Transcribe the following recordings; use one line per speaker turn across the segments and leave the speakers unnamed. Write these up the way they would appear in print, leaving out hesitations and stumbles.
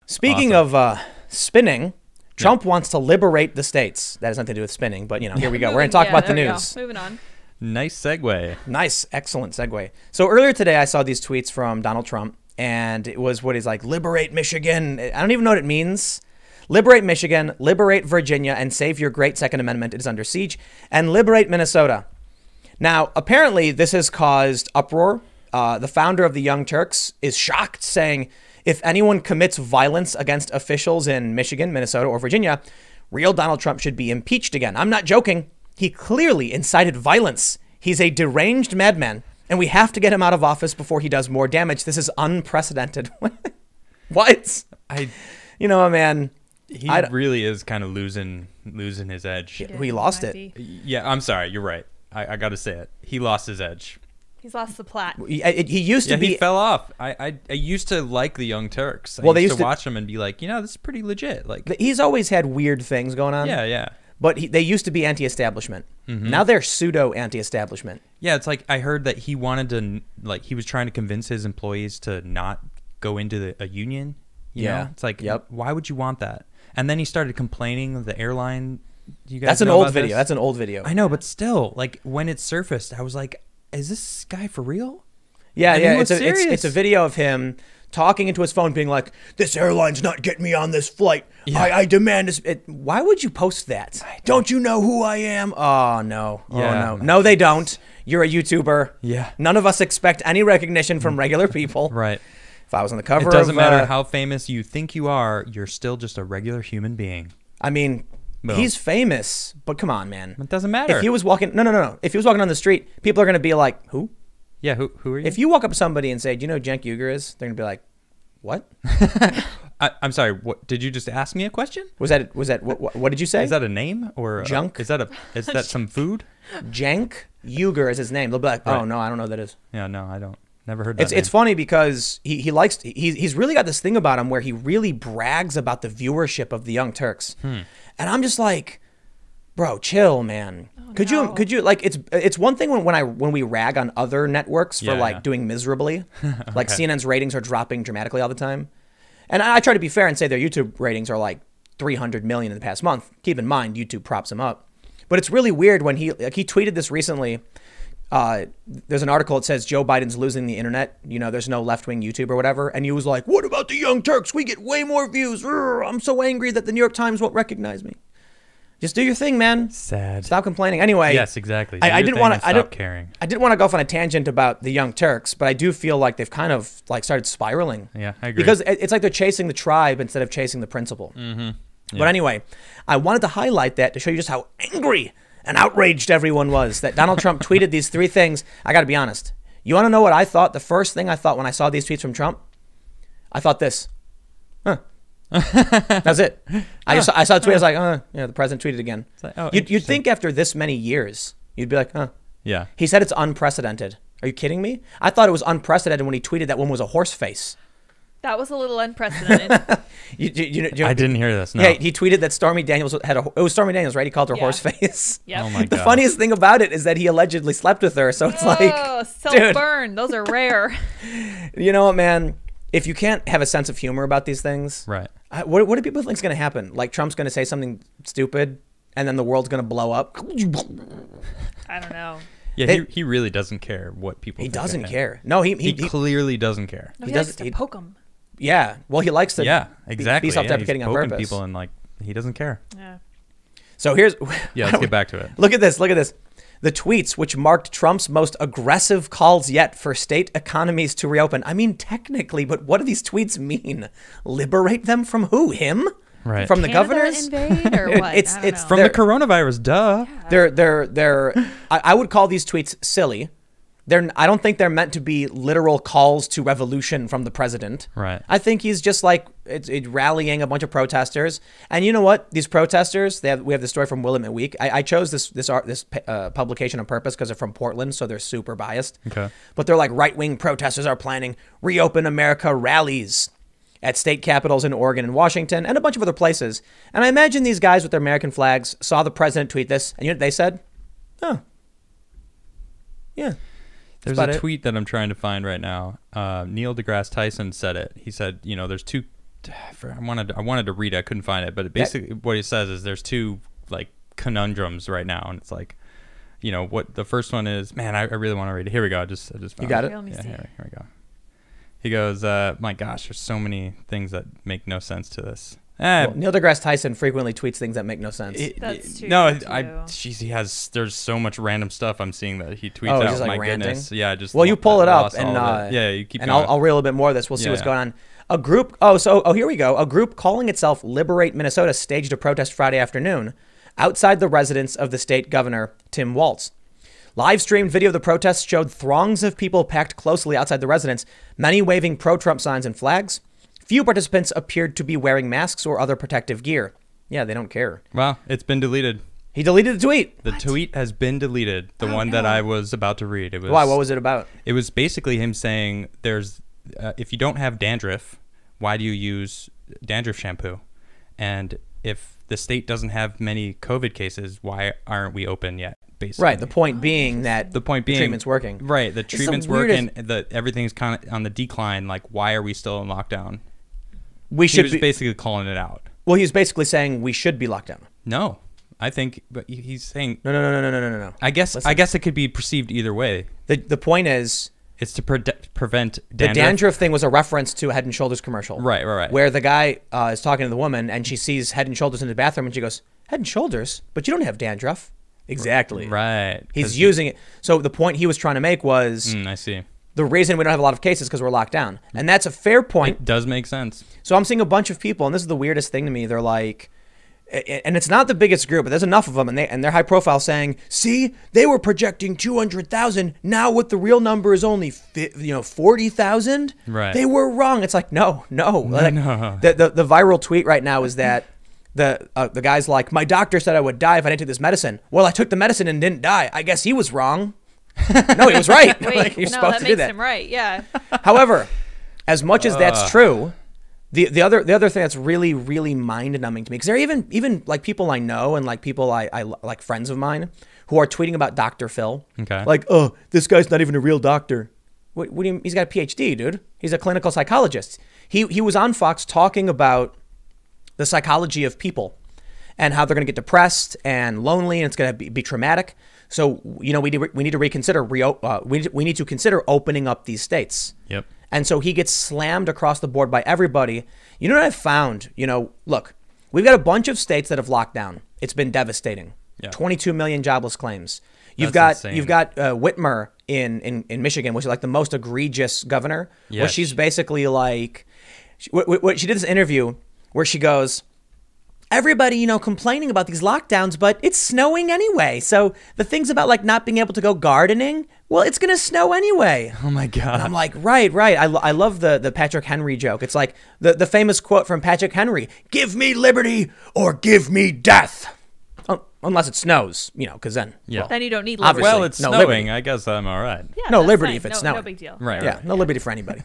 Speaking of spinning, Trump wants to liberate the states. That has nothing to do with spinning, but here we go. We're going to talk about the news.
Moving on.
Nice segue.
Nice, excellent segue. So earlier today, I saw these tweets from Donald Trump, and it was what he's like, liberate Michigan. I don't even know what it means. Liberate Michigan, liberate Virginia, and save your great Second Amendment. It is under siege. And liberate Minnesota. Now, apparently, this has caused uproar. The founder of the Young Turks is shocked, saying, if anyone commits violence against officials in Michigan, Minnesota, or Virginia, real Donald Trump should be impeached again. I'm not joking. He clearly incited violence. He's a deranged madman, and we have to get him out of office before he does more damage. This is unprecedented. What? Man.
He really is kind of losing his edge.
He lost it.
Yeah, I'm sorry. You're right. I got to say it. He lost his edge.
He's lost the plot.
He used to be.
He fell off. I used to like the Young Turks.
They
used to watch them and be like, this is pretty legit. Like,
he's always had weird things going on.
Yeah.
But they used to be anti-establishment. Mm-hmm. Now they're pseudo anti-establishment.
Yeah, it's like I heard that he wanted to, he was trying to convince his employees to not go into a union. You know? It's like, why would you want that? And then he started complaining of the airline. You guys
That's an old video. That's an old video.
I know, but still, when it surfaced, I was like, is this guy for real?
Yeah. It's a video of him talking into his phone, being like, "This airline's not getting me on this flight. Yeah. I demand this." Why would you post that? Don't you know who I am? Oh no.
Yeah.
Oh no. No, they don't. You're a YouTuber.
Yeah.
None of us expect any recognition from regular people.
Right.
If I was on the cover,
it doesn't matter how famous you think you are. You're still just a regular human being.
I mean, he's famous, but come on, man.
It doesn't matter.
If he was walking, no. If he was walking on the street, people are going to be like, "Who?"
Yeah, who are you?
If you walk up to somebody and say, "Do you know who Cenk Uygur is?" They're going to be like, "What?"
I'm sorry. What did you just ask me a question?
Was that what did you say?
Is that a name or
Junk?
Is that some food?
Cenk Uygur is his name. They'll be like, "Oh no, I don't know what that is."
Yeah, no, I don't. Never heard that.
It's funny because he's really got this thing about him where he really brags about the viewership of the Young Turks, and I'm just like, bro, chill, man. Could you like it's one thing when we rag on other networks for doing miserably, like CNN's ratings are dropping dramatically all the time, and I try to be fair and say their YouTube ratings are like 300 million in the past month. Keep in mind YouTube props him up, but it's really weird when he tweeted this recently. There's an article that says Joe Biden's losing the internet. There's no left-wing YouTube or whatever. And he was like, "What about the Young Turks? We get way more views. I'm so angry that the New York Times won't recognize me." Just do your thing, man.
Sad.
Stop complaining. Anyway.
Yes, exactly.
I didn't want to.
Stop caring.
I didn't want to go off on a tangent about the Young Turks, but I do feel like they've kind of started spiraling.
Yeah, I agree.
Because it's like they're chasing the tribe instead of chasing the principle.
Mm-hmm. Yeah.
But anyway, I wanted to highlight that to show you just how angry and outraged everyone was that Donald Trump tweeted these three things. I got to be honest. You want to know what I thought? The first thing I thought when I saw these tweets from Trump, I thought this. That's it. I saw a tweet. I was like, the president tweeted again.
Like,
you'd think after this many years, you'd be like,
Yeah.
He said it's unprecedented. Are you kidding me? I thought it was unprecedented when he tweeted that one was a horse face.
That was a little unprecedented.
I
didn't hear this. No.
Yeah, he tweeted that Stormy Daniels it was Stormy Daniels, right? He called her horse face.
Yep.
Oh my God.
The funniest thing about it is that he allegedly slept with her. So it's
self-burn. Those are rare.
You know what, man? If you can't have a sense of humor about these things,
right?
What do people think is going to happen? Like Trump's going to say something stupid, and then the world's going to blow up.
I don't know.
Yeah, he really doesn't care what people.
He
think
doesn't care. No, he
clearly doesn't care.
No, he likes to poke them.
Yeah, well, he likes to.
Yeah, exactly.
Be self-deprecating on purpose.
People and he doesn't care.
Yeah.
So here's.
Yeah, let's get back to it.
Look at this. The tweets, which marked Trump's most aggressive calls yet for state economies to reopen. I mean, technically, but what do these tweets mean? Liberate them from who? Him?
Right.
From the
Canada
governors?
Invade or what?
It's
from the coronavirus. Duh.
Yeah. I would call these tweets silly. I don't think they're meant to be literal calls to revolution from the president.
Right.
I think he's just it's rallying a bunch of protesters. And you know what? These protesters, we have the story from Willamette Week. I chose this publication on purpose because they're from Portland, so they're super biased.
Okay.
But they're like right-wing protesters are planning Reopen America rallies at state capitals in Oregon and Washington and a bunch of other places. And I imagine these guys with their American flags saw the president tweet this, and you know what they said? Oh. Yeah.
There's a tweet that I'm trying to find right now. Neil deGrasse Tyson said it. He said, there's two I wanted to read it. I couldn't find it, but basically what he says is there's two like conundrums right now, and it's like, you know, what the first one is. Man, I really want to read it. Here we go. I just found
you got it.
Yeah, here we go. He goes, my gosh, there's so many things that make no sense to this.
Well, Neil deGrasse Tyson frequently tweets things that make no sense.
That's true.
No, there's so much random stuff I'm seeing that he tweets out.
Just like
my
ranting?
Goodness. Yeah, just.
Well, you pull it up and
you keep
and
going.
I'll read a little bit more of this. We'll see what's going on. A group. Here we go. A group calling itself Liberate Minnesota staged a protest Friday afternoon outside the residence of the state governor, Tim Walz. Live streamed video of the protests showed throngs of people packed closely outside the residence, many waving pro-Trump signs and flags. Few participants appeared to be wearing masks or other protective gear. Yeah, they don't care.
Well, it's been deleted.
He deleted the tweet.
The tweet has been deleted. The one that I was about to read.
Why? What was it about?
It was basically him saying there's, if you don't have dandruff, why do you use dandruff shampoo? And if the state doesn't have many COVID cases, why aren't we open yet? Basically.
Right. The point being that the treatment's working.
Right. The treatment's working. Everything's kind of on the decline. Like, why are we still in lockdown? He was basically calling it out.
Well, he's basically saying we should be locked down.
No, I think, but he's saying
no.
I guess it could be perceived either way.
The point is,
it's to prevent dandruff.
The dandruff thing was a reference to a Head and Shoulders commercial.
Right.
Where the guy is talking to the woman and she sees Head and Shoulders in the bathroom and she goes, Head and Shoulders, but you don't have dandruff. Exactly.
Right.
He's using it. So the point he was trying to make was,
I see.
The reason we don't have a lot of cases because we're locked down. And that's a fair point.
It does make sense. So
I'm seeing a bunch of people, and this is the weirdest thing to me. They're like, and it's not the biggest group, but there's enough of them, and they're high profile saying, see, they were projecting 200,000. Now what the real number is only 40,000.
Right.
They were wrong. It's like, no. Like,
no.
The viral tweet right now is that the guy's like, my doctor said I would die if I didn't take this medicine. Well, I took the medicine and didn't die. I guess he was wrong. No, he was right.
Wait,
like, you're supposed
that
to
makes
do that.
him right. Yeah.
However, as much as that's true, the other thing that's really, really mind numbing to me, because there are even like people I know and like people I like friends of mine who are tweeting about Dr. Phil.
Okay.
Like, oh, this guy's not even a real doctor. What do you? He's got a PhD, dude. He's a clinical psychologist. He was on Fox talking about the psychology of people and how they're going to get depressed and lonely, and it's going to be traumatic. So, we need to reconsider. We need to consider opening up these states.
Yep.
And so he gets slammed across the board by everybody. You know what I've found? Look, we've got a bunch of states that have locked down. It's been devastating.
Yeah.
22 million jobless claims. You've
That's
got
insane.
Whitmer in Michigan, which is like the most egregious governor.
Yes.
Where she's basically like, she did this interview where she goes, everybody, complaining about these lockdowns, but it's snowing anyway. So the things about like not being able to go gardening, well, it's going to snow anyway.
Oh my God.
And I'm like, right. I love the Patrick Henry joke. It's like the famous quote from Patrick Henry, give me liberty or give me death. Unless it snows, because then.
Yeah.
Then you don't need liberty.
Well, it's
no
snowing.
liberty.
I guess I'm all right.
Yeah,
no
that's
liberty
fine.
if it's
No
snowing.
big deal.
Right.
Yeah, no liberty for anybody.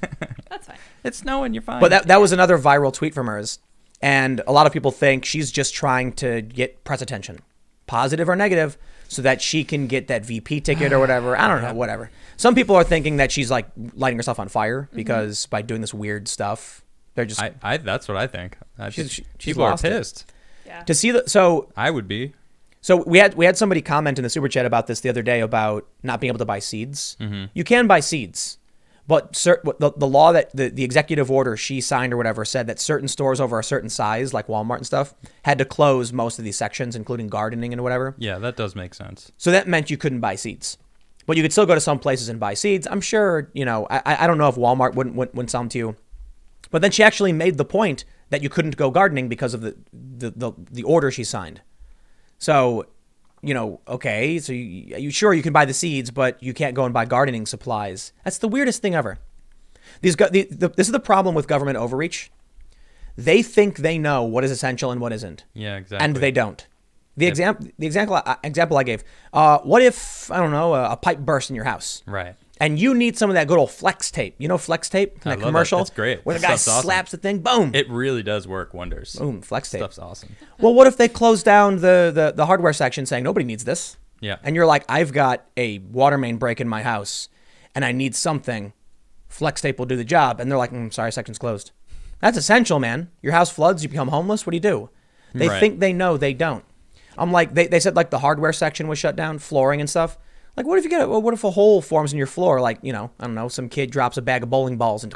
That's fine.
It's snowing. You're fine.
But that was another viral tweet from hers. And a lot of people think she's just trying to get press attention, positive or negative, so that she can get that VP ticket or whatever. I don't know, whatever. Some people are thinking that she's like lighting herself on fire because by doing this weird stuff, they're just.
That's what I think.
She's
people are
lost it.
pissed.
Yeah.
To see
I would be.
So we had somebody comment in the super chat about this the other day about not being able to buy seeds. Mm-hmm. You can buy seeds. But the law that the executive order she signed or whatever said that certain stores over a certain size, like Walmart and stuff, had to close most of these sections, including gardening and whatever.
Yeah, that does make sense.
So that meant you couldn't buy seeds. But you could still go to some places and buy seeds. I'm sure, I don't know if Walmart wouldn't sell them to you. But then she actually made the point that you couldn't go gardening because of the order she signed. So, okay, so you sure you can buy the seeds, but you can't go and buy gardening supplies. That's the weirdest thing ever. This is the problem with government overreach. They think they know what is essential and what isn't.
Yeah, exactly.
And they don't. The example I gave, what if, I don't know, a pipe bursts in your house?
Right.
And you need some of that good old flex tape. You know flex tape? That commercial?
That's great.
Where the guy slaps the thing, boom.
It really does work wonders.
Boom, flex tape.
Stuff's awesome.
Well, what if they close down the hardware section saying nobody needs this?
Yeah.
And you're like, I've got a water main break in my house and I need something. Flex tape will do the job. And they're like, sorry, section's closed. That's essential, man. Your house floods, you become homeless. What do? They think they know, they don't. I'm like, they said like the hardware section was shut down, flooring and stuff. Like, what if a hole forms in your floor? Like, I don't know, some kid drops a bag of bowling balls and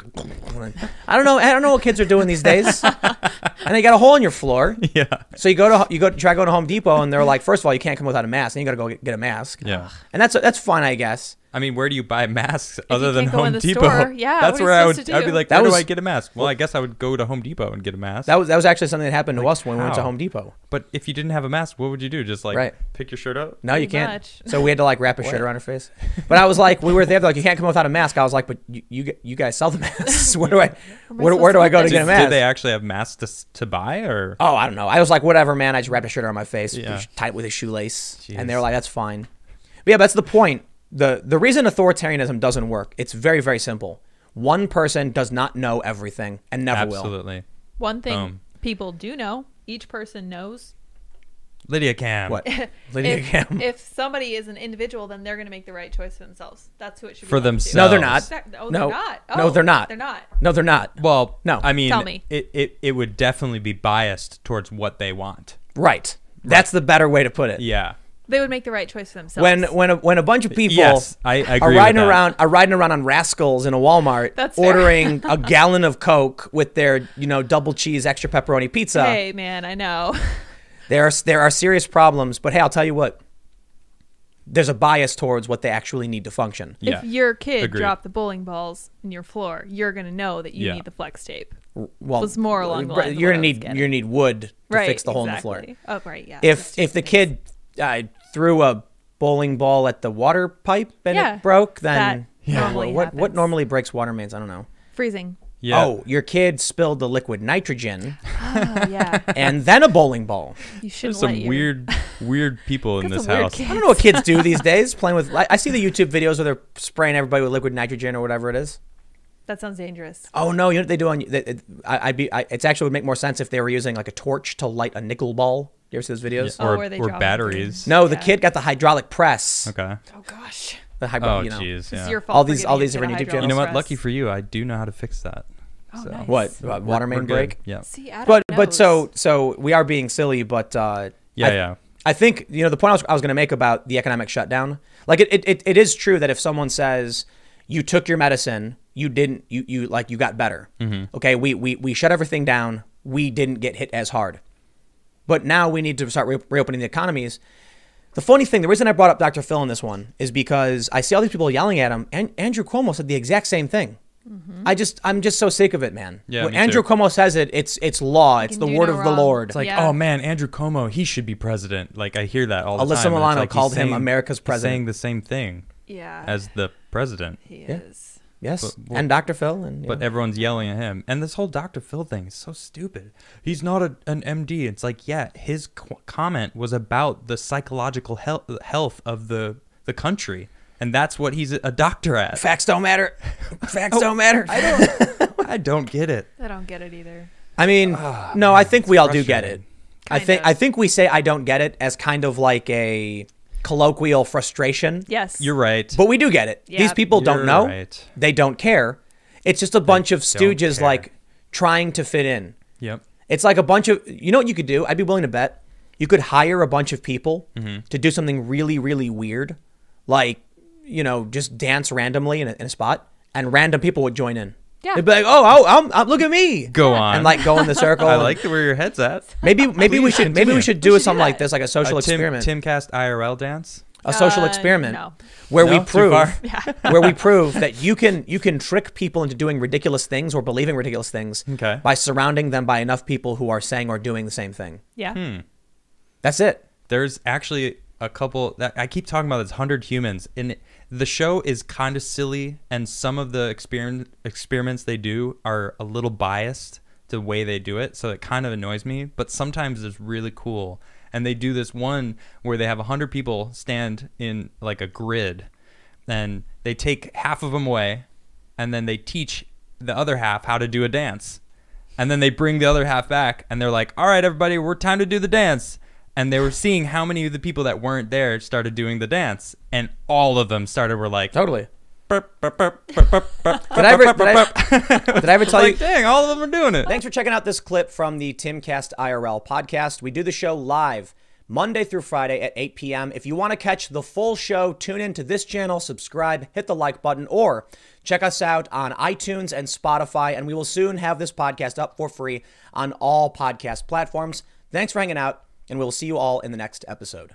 I don't know what kids are doing these days. And they got a hole in your floor. Yeah. So you try going to Home Depot and they're like, first of all, you can't come without a mask. Then you got to go get a mask.
Yeah.
And that's fun, I guess.
I mean, where do you buy masks other than
go in
Home
the
Depot?
store, yeah,
That's
what
where
are
I
you
would.
supposed to
I'd be
do?
like, where do I get a mask? Well, I guess I would go to Home Depot and get a mask.
That was actually something that happened to us when we went to
how?
Home Depot.
But if you didn't have a mask, what would you do? Just like pick your shirt up?
No, you
Pretty
can't.
much.
So we had to like wrap a shirt around our face. But I was like, we were there, like, you can't come without a mask. I was like, but you guys sell the masks. Where do I go to get a mask?
Did they actually have masks to buy or?
Oh, I don't know. I was like, whatever, man. I just wrapped a shirt around my face,
Yeah.
tight with a shoelace,
Jeez.
and they were like, that's fine. But yeah, that's the point. The reason authoritarianism doesn't work, it's very, very simple. One person does not know everything and never will.
Absolutely.
One thing people do know, each person knows.
Lydia can.
What? Lydia Cam.
If somebody is an individual, then they're going to make the right choice for themselves. That's who it should be.
For
left to.
themselves.
No, they're not.
Oh,
No.
they're not. Oh,
No, they're not.
They're not.
No, they're not.
Well,
No.
I mean,
Tell me.
It would definitely be biased towards what they want.
Right. That's the better way to put it.
Yeah.
They would make the right choice for themselves.
When a bunch of people
Yes, I agree
are riding
with that.
around on Rascals in a Walmart,
That's fair.
ordering a gallon of Coke with their double cheese extra pepperoni pizza.
Hey, man, I know.
There are serious problems, but hey, I'll tell you what. There's a bias towards what they actually need to function.
Yeah.
If your kid
Agreed.
dropped the bowling balls in your floor, you're going to know that you
Yeah.
need the flex tape.
Well,
It's more along the lines of
you're
what
gonna
I was
need
getting.
you're gonna need wood to
Right,
fix the hole in the floor.
exactly. Oh, right, yeah.
If the kid threw a bowling ball at the water pipe and
Yeah,
it broke, then
that normally
what
happens.
normally breaks water mains? I don't know.
Freezing.
Yeah.
Oh, your kid spilled the liquid nitrogen
Oh, yeah.
and then a bowling ball.
You shouldn't
There's
let
some
your...
weird people in
Got
this
some weird
house.
kids.
I don't know what kids do these days playing with. I see the YouTube videos where they're spraying everybody with liquid nitrogen or whatever it is.
That sounds dangerous.
Oh no, you know what they do on? It's actually would make more sense if they were using like a torch to light a nickel ball. You ever see those videos?
Oh,
Or,
where they
or
drop it
batteries.
through.
No, the
Yeah.
kid got the hydraulic press.
Okay.
Oh, gosh.
The
Oh,
hydraulic,
jeez.
It's
Yeah.
your fault.
All
for
these-
getting
all
it
these
to
different
the
YouTube channels.
You know what?
hydraulic
Lucky
press.
for you, I do know how to fix that.
Oh,
So.
nice.
What? Water main
We're good.
break?
Yeah.
See, Adam
But
knows.
so we are being silly, but
Yeah.
I think the point I was going to make about the economic shutdown, like it is true that if someone says you took your medicine, you didn't, you got better.
Mm-hmm.
Okay, we shut everything down, we didn't get hit as hard, but now we need to start reopening the economies. The funny thing, the reason I brought up Dr. Phil in this one is because I see all these people yelling at him, and Andrew Cuomo said the exact same thing.
Mm-hmm.
I'm just so sick of it, man.
Yeah,
When
me
Andrew
too.
Cuomo says it, it's law. It's
can
the
do
word
no
of the
wrong.
Lord.
It's like,
Yeah.
oh man, Andrew Cuomo, he should be president. Like I hear that all the
Alyssa
time. and it's
Milano
like he's
called him
saying-
America's
he's
president.
saying the same thing
Yeah.
as the president.
He
Yeah.
is.
Yes,
But-
and Dr. Phil, and
But everyone's yelling at him. And this whole Dr. Phil thing is so stupid. He's not an MD. It's like, yeah, his comment was about the psychological health of the country. And that's what he's a doctor at.
facts don't matter. Facts don't matter.
I don't get it.
I don't get it either.
I mean, no, I think we all do get it.
frustrating.
I think we say I don't get it as kind of like a colloquial frustration.
Yes.
You're right.
But we do get it.
Yeah.
These people don't
You're
know.
right.
They don't care. It's just a bunch of
don't
stooges
care.
like trying to fit in.
Yep.
It's like a bunch of, you know what you could do? I'd be willing to bet. You could hire a bunch of people
Mm-hmm.
to do something really, really weird. Like, just dance randomly in a spot, and random people would join in.
Yeah.
They'd be like, oh, look at me.
Go on.
And like go in the circle.
I
and
like where your head's at.
maybe we
Please
should
continue.
do
should
something
do
like
that.
this, like a social experiment.
Timcast IRL dance.
A social experiment
No.
where
No?
we
Too
prove
far?
where we prove that you can trick people into doing ridiculous things or believing ridiculous things
Okay.
by surrounding them by enough people who are saying or doing the same thing.
Yeah.
That's it.
There's actually a couple that I keep talking about. It's 100 Humans, and the show is kind of silly, and some of the experiments they do are a little biased to the way they do it, so it kind of annoys me. But sometimes it's really cool, and they do this one where they have 100 people stand in like a grid, and they take half of them away, and then they teach the other half how to do a dance, and then they bring the other half back, and they're like, "All right, everybody, we're time to do the dance." And they were seeing how many of the people that weren't there started doing the dance, and all of them were like,
Totally. Did I ever tell you?
Dang, all of them are doing it.
Thanks for checking out this clip from the Timcast IRL podcast. We do the show live Monday through Friday at 8 p.m. If you want to catch the full show, tune in to this channel, subscribe, hit the like button, or check us out on iTunes and Spotify, and we will soon have this podcast up for free on all podcast platforms. Thanks for hanging out, and we'll see you all in the next episode.